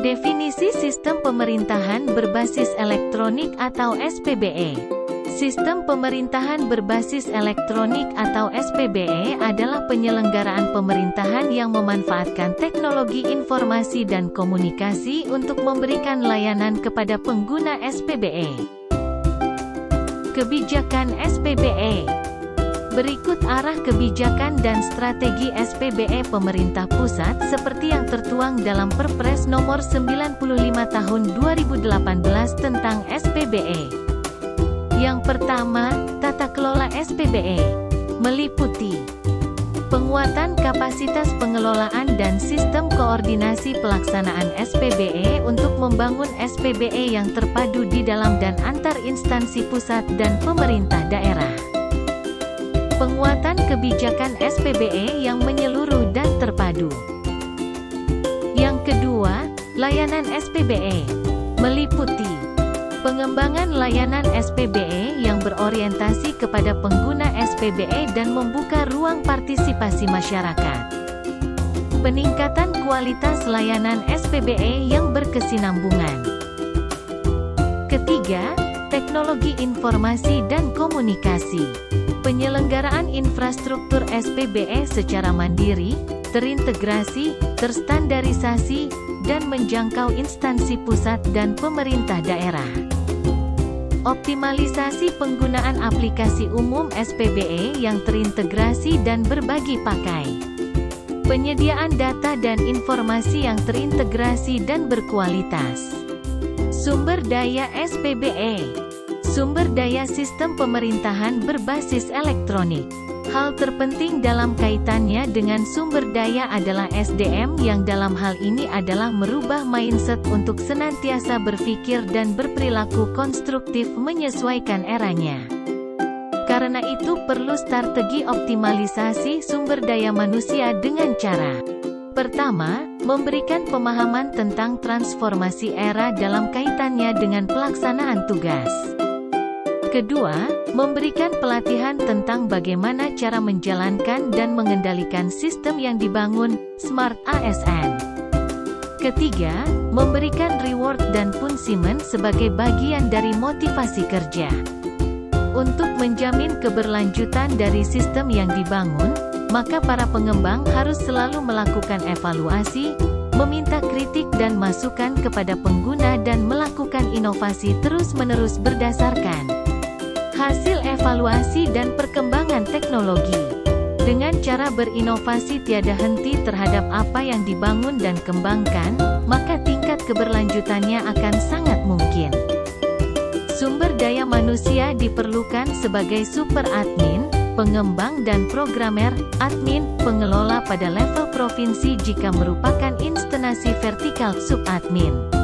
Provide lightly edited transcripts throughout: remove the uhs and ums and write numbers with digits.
Definisi Sistem Pemerintahan Berbasis Elektronik atau SPBE. Sistem pemerintahan berbasis elektronik atau SPBE adalah penyelenggaraan pemerintahan yang memanfaatkan teknologi informasi dan komunikasi untuk memberikan layanan kepada pengguna SPBE. Kebijakan SPBE. Berikut arah kebijakan dan strategi SPBE pemerintah pusat seperti yang tertuang dalam Perpres Nomor 95 Tahun 2018 tentang SPBE. Yang pertama, tata kelola SPBE meliputi penguatan kapasitas pengelolaan dan sistem koordinasi pelaksanaan SPBE untuk membangun SPBE yang terpadu di dalam dan antar instansi pusat dan pemerintah daerah. Penguatan kebijakan SPBE yang menyeluruh dan terpadu. Yang kedua, layanan SPBE meliputi pengembangan layanan SPBE yang berorientasi kepada pengguna SPBE dan membuka ruang partisipasi masyarakat. Peningkatan kualitas layanan SPBE yang berkesinambungan. Ketiga, teknologi informasi dan komunikasi. Penyelenggaraan infrastruktur SPBE secara mandiri, terintegrasi, terstandarisasi, dan menjangkau instansi pusat dan pemerintah daerah. Optimalisasi penggunaan aplikasi umum SPBE yang terintegrasi dan berbagi pakai. Penyediaan data dan informasi yang terintegrasi dan berkualitas. Sumber daya SPBE. Sumber daya sistem pemerintahan berbasis elektronik. Hal terpenting dalam kaitannya dengan sumber daya adalah SDM yang dalam hal ini adalah merubah mindset untuk senantiasa berpikir dan berperilaku konstruktif menyesuaikan eranya. Karena itu perlu strategi optimalisasi sumber daya manusia dengan cara: pertama, memberikan pemahaman tentang transformasi era dalam kaitannya dengan pelaksanaan tugas. Kedua, memberikan pelatihan tentang bagaimana cara menjalankan dan mengendalikan sistem yang dibangun, Smart ASN. Ketiga, memberikan reward dan punishment sebagai bagian dari motivasi kerja. Untuk menjamin keberlanjutan dari sistem yang dibangun, maka para pengembang harus selalu melakukan evaluasi, meminta kritik dan masukan kepada pengguna dan melakukan inovasi terus-menerus berdasarkan hasil evaluasi dan perkembangan teknologi. Dengan cara berinovasi tiada henti terhadap apa yang dibangun dan kembangkan, maka tingkat keberlanjutannya akan sangat mungkin. Sumber daya manusia diperlukan sebagai super admin, pengembang dan programmer, admin, pengelola pada level provinsi jika merupakan instansi vertikal subadmin.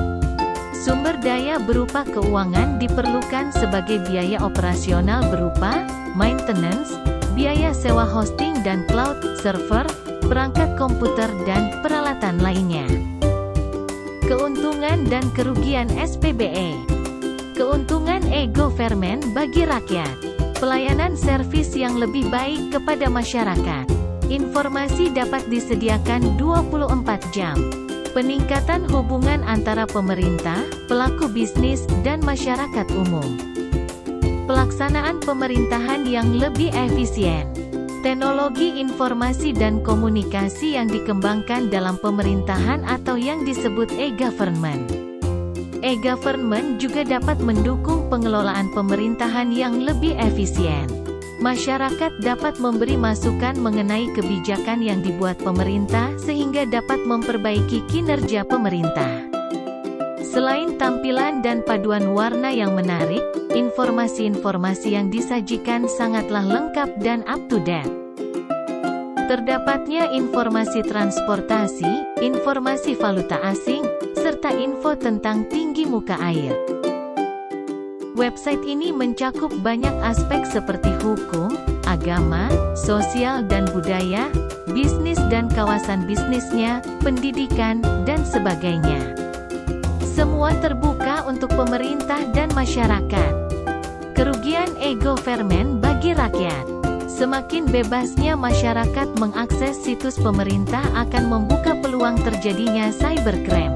Sumber daya berupa keuangan diperlukan sebagai biaya operasional berupa maintenance, biaya sewa hosting dan cloud, server, perangkat komputer dan peralatan lainnya. Keuntungan dan kerugian SPBE. Keuntungan e-government bagi rakyat. Pelayanan servis yang lebih baik kepada masyarakat. Informasi dapat disediakan 24 jam. Peningkatan hubungan antara pemerintah, pelaku bisnis, dan masyarakat umum. Pelaksanaan pemerintahan yang lebih efisien. Teknologi informasi dan komunikasi yang dikembangkan dalam pemerintahan atau yang disebut e-government. E-government juga dapat mendukung pengelolaan pemerintahan yang lebih efisien. Masyarakat dapat memberi masukan mengenai kebijakan yang dibuat pemerintah sehingga dapat memperbaiki kinerja pemerintah. Selain tampilan dan paduan warna yang menarik, informasi-informasi yang disajikan sangatlah lengkap dan up-to-date. Terdapatnya informasi transportasi, informasi valuta asing, serta info tentang tinggi muka air. Website ini mencakup banyak aspek seperti hukum, agama, sosial dan budaya, bisnis dan kawasan bisnisnya, pendidikan, dan sebagainya. Semua terbuka untuk pemerintah dan masyarakat. Kerugian e-government bagi rakyat. Semakin bebasnya masyarakat mengakses situs pemerintah akan membuka peluang terjadinya cybercrime.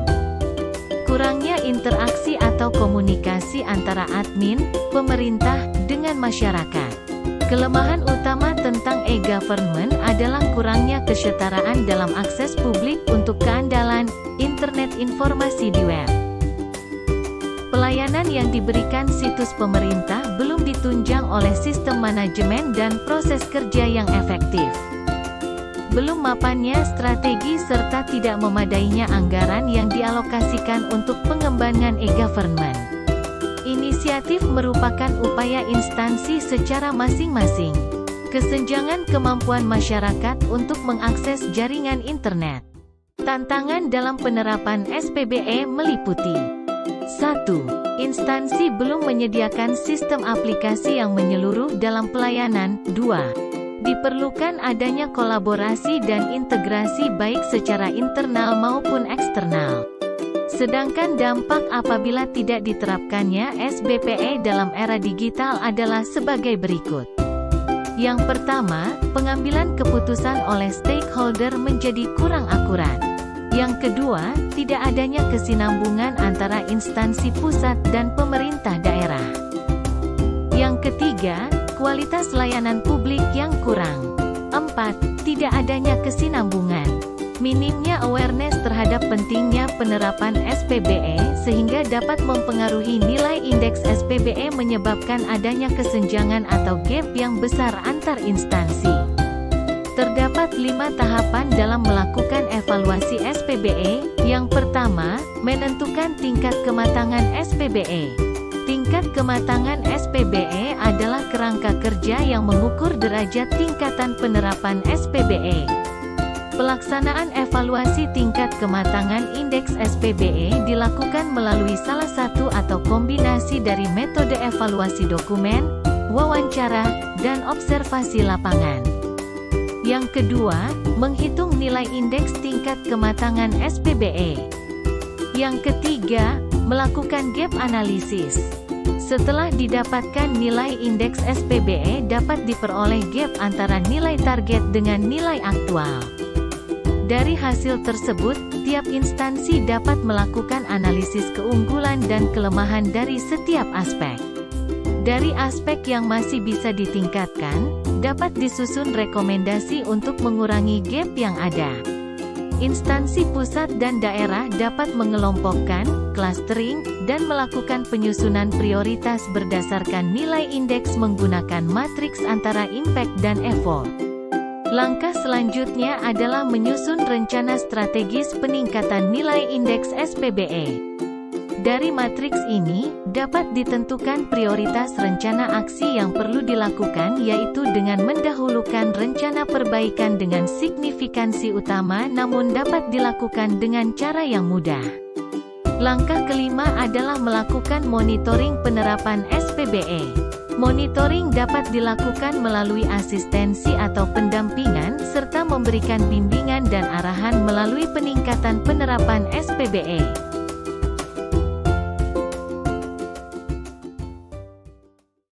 Kurangnya interaksi atau komunikasi antara admin, pemerintah, dengan masyarakat. Kelemahan utama tentang e-government adalah kurangnya kesetaraan dalam akses publik untuk keandalan internet informasi di web. Pelayanan yang diberikan situs pemerintah belum ditunjang oleh sistem manajemen dan proses kerja yang efektif. Belum mapannya strategi serta tidak memadainya anggaran yang dialokasikan untuk pengembangan e-government. Inisiatif merupakan upaya instansi secara masing-masing. Kesenjangan kemampuan masyarakat untuk mengakses jaringan internet. Tantangan dalam penerapan SPBE meliputi 1. Instansi belum menyediakan sistem aplikasi yang menyeluruh dalam pelayanan. 2. Diperlukan adanya kolaborasi dan integrasi baik secara internal maupun eksternal. Sedangkan dampak apabila tidak diterapkannya SBPE dalam era digital adalah sebagai berikut. Yang pertama, pengambilan keputusan oleh stakeholder menjadi kurang akurat. Yang kedua, tidak adanya kesinambungan antara instansi pusat dan pemerintah daerah. Yang ketiga, kualitas layanan publik yang kurang. 4. Tidak adanya kesinambungan. Minimnya awareness terhadap pentingnya penerapan SPBE sehingga dapat mempengaruhi nilai indeks SPBE menyebabkan adanya kesenjangan atau gap yang besar antar instansi. Terdapat 5 tahapan dalam melakukan evaluasi SPBE. Yang pertama, menentukan tingkat kematangan SPBE. Tingkat kematangan SPBE adalah kerangka kerja yang mengukur derajat tingkatan penerapan SPBE. Pelaksanaan evaluasi tingkat kematangan indeks SPBE dilakukan melalui salah satu atau kombinasi dari metode evaluasi dokumen, wawancara, dan observasi lapangan. Yang kedua, menghitung nilai indeks tingkat kematangan SPBE. Yang ketiga, melakukan gap analisis. Setelah didapatkan nilai indeks SPBE dapat diperoleh gap antara nilai target dengan nilai aktual. Dari hasil tersebut, tiap instansi dapat melakukan analisis keunggulan dan kelemahan dari setiap aspek. Dari aspek yang masih bisa ditingkatkan, dapat disusun rekomendasi untuk mengurangi gap yang ada. Instansi pusat dan daerah dapat mengelompokkan, clustering, dan melakukan penyusunan prioritas berdasarkan nilai indeks menggunakan matriks antara impact dan effort. Langkah selanjutnya adalah menyusun rencana strategis peningkatan nilai indeks SPBE. Dari matriks ini, dapat ditentukan prioritas rencana aksi yang perlu dilakukan yaitu dengan mendahulukan rencana perbaikan dengan signifikansi utama namun dapat dilakukan dengan cara yang mudah. Langkah kelima adalah melakukan monitoring penerapan SPBE. Monitoring dapat dilakukan melalui asistensi atau pendampingan serta memberikan bimbingan dan arahan melalui peningkatan penerapan SPBE.